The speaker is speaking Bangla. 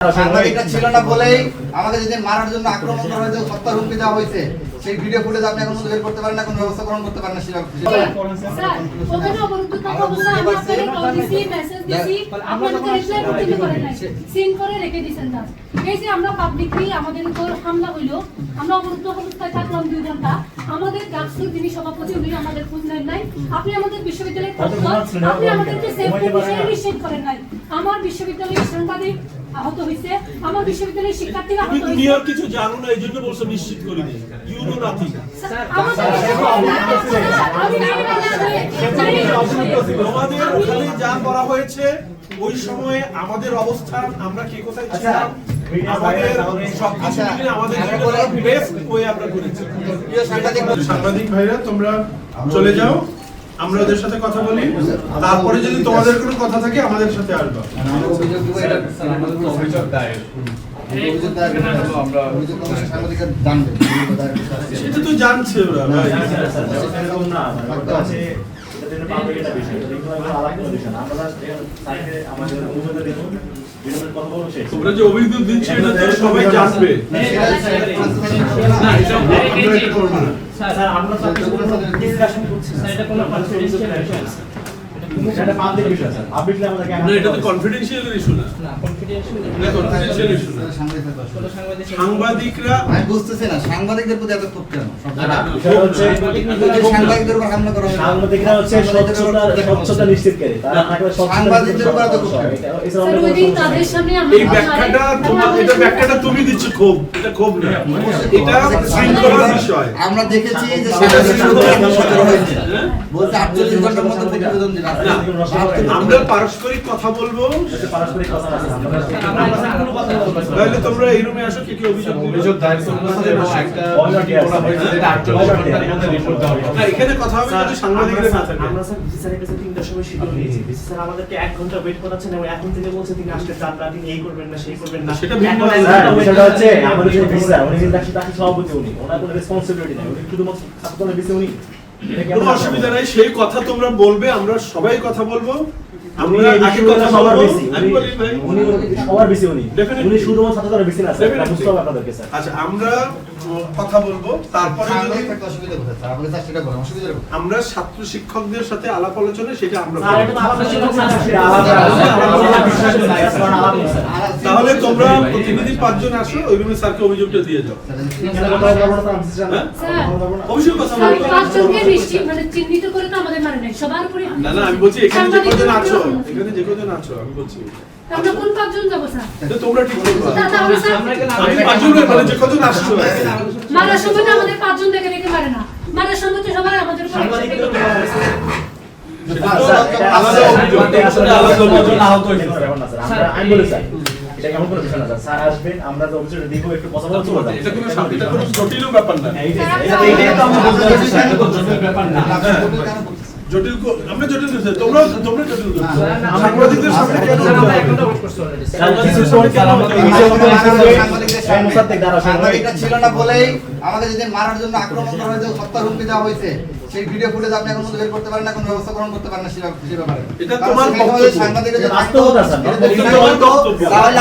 সাংবাদিকরা ছিল না বলেই আমাদের যেদিন মারার জন্য আক্রমণ করা হয়েছে, হত্যার হুমকি দেওয়া হয়েছে, সেই ভিডিও ফুটেজ আপনি এখন বের করতে পারেন না, কোনো ব্যবস্থা গ্রহণ করতে পারেন না। স্যার ওখানে অবরুদ্ধ থাকা অবস্থায় আমি আপনাকে কল দিছি, মেসেজ দিছি, আপনারা তো রিপ্লাই করতে পারেন না, সিন করে রেখে দিয়েছেন। স্যার এই যে আমরা পাবলিকলি আমাদের উপর হামলা হইলো, আমরা অবরুদ্ধ অবস্থায় থাকলাম 2 ঘন্টা, আমাদের ডাকসুর যিনি সভাপতি উনি আমাদের খোঁজ নেন নাই, আপনি আমাদের বিশ্ববিদ্যালয়ের তথ্য আপনি আমাদেরকে সেফটি বিষয়ে নিশ্চিত করেন নাই। আমার বিশ্ববিদ্যালয়ের সাংবাদিক আহত হইছে, আমার বিশ্ববিদ্যালয়ের শিক্ষার্থীরা আহত হইছে। তুমি আর কিছু জানো না, এইজন্য বলছো নিশ্চিত করিনি। You know nothing. আমাদের ওখানে যা করা হয়েছে ওই সময়ে আমাদের অবস্থান, আমরা কে কোথায় ছিলাম, আমাদের সবকিছু মিলে আমাদের বেস্ট ওয়ে আমরা করেছি। সাংবাদিক ভাইরা তোমরা চলে যাও, আমরা ওদের সাথে কথা বলি, তারপরে যদি তোমাদের কোনো কথা থাকে আমাদের সাথে আসবা। সেটা তো জানছে ওরা ভাই। তোমরা যে অভিযোগ দিচ্ছ এটা তো সবাই জানবে। সাংবাদিকরা আমি বুঝতেছি না সাংবাদিকদের প্রতি এত ক্ষোভ কেন? সাংবাদিকদের উপর হামলা করা হয়। সাংবাদিকরা হচ্ছে স্বচ্ছতা নিশ্চিতকারী, তারা থাকলে সাংবাদিকদের উপর এত ক্ষোভ কেন? স্যার ওই দিন তাদের সামনে এই ব্যাখ্যাটা এটা ব্যাখ্যাটা তুমি দিচ্ছ, ক্ষোভ এটা ক্ষোভ না, এটা শৃঙ্খলার বিষয়। আমরা দেখেছি যে সাংবাদিকরা হয়েছে বলতে 48 ঘন্টার মধ্যে প্রতিবেদন দিন। আমরা পারস্পরিক কথা বলবো, পারস্পরিক কথা আছে। তাহলে তোমরা এই রুমে আসো, কি কি অভিযোগ দায়ের করতে একটা বলা হয়েছে যেটা 48 ঘন্টার মধ্যে রিপোর্ট দেওয়া হবে। না এখানে কথা হবে যদি সাংবাদিকরা না থাকে। আমরা স্যার বিসি স্যারের কাছে 3টার সময় শিডিউল নিয়েছি, বিসি স্যার আমাদেরকে 1 ঘন্টা ওয়েট করাচ্ছেন এবং এখন থেকে বলছে তিনি আসলে চাপ দিন, এই করবেন না সেই করবেন না। সেটা ভিন্ন সেটা হচ্ছে আমাদের যে বিসি স্যার উনি কিন্তু তাকে সভাপতি, উনি ওনার কোনো রেসপন্সিবিলিটি নাই, উনি শুধুমাত্র ছাত্রদলের বিসি, উনি কোনো অসুবিধা নাই, সেই কথা তোমরা বলবে, আমরা সবাই কথা বলবো। আমরা আগে কথা সবার বলবো, বেশি আমি বলি ভাই উনি সবার বেশি, উনি Definitely. উনি শুধুমাত্র ছাত্রদলের বেশি না স্যার, এটা বুঝতে হবে আপনাদেরকে স্যার। আচ্ছা আমরা কথা বলবো, তারপরে যদি অসুবিধা কোথায়? আপনি স্যার সেটা বলেন, অসুবিধা কোথায়? আমরা ছাত্র শিক্ষকদের সাথে আলাপ আলোচনা সেটা আমরা স্যার করবো। এটা তো আলাদা ছিল না, সেটা আলাদা আলাদা। তাহলে তোমরা প্রতিনিধি 5 জন আসো, ওই রুমে স্যারকে অভিযোগটা দিয়ে যাও। অবশ্যই কথা স্যার বলবো। 5 জনকে নিশ্চিত মানে চিহ্নিত করে তো আমাদের মানে নাই, সবার উপরে না না আমি বলছি এখানে যে কজন আছো, এখানে যে কজন আছো আমি বলছি আমরা কোন 5 জন যাব স্যার? তো তোমরা ঠিক করবে। তাহলে স্যার আমি 5 জনের বলে যে কজন আসছো। মারার সময় তো আমাদের 5 জন দেখে রেখে মারে না, মারার সময় তো সবাই আমাদের উপর আলাদা অভিযোগ, আলাদা অভিযোগ আহত হয়েছে। আমি বলি স্যার এটা কেমন করে বিষয় না স্যার, স্যার আসবেন আমরা তো অবশ্যই দিব, একটু কথা বলতে হবে। এটা কোনো জটিল ব্যাপার না। এইটাই তো আমরা বলতে চাচ্ছি স্যার, এটা তো জটিল ব্যাপার না। জটিল আমরা জটিল করতে তোমরা জটিল করতে সাংবাদিকদের সামনে কেন সাংবাদিকরা ছিল না বলেই আমাদের যেদিন মারার জন্য আক্রমণ করা হয়েছে, হত্যার হুমকি দেওয়া হয়েছে, সেই ভিডিও ফুটেজ আপনি এখন বের করতে পারেন না, কোনো ব্যবস্থা গ্রহণ করতে পারেন না সে ব্যাপারে। এটা তোমার বক্তব্য, সাংবাদিকরা বাস্তবতা স্যার, তাহলে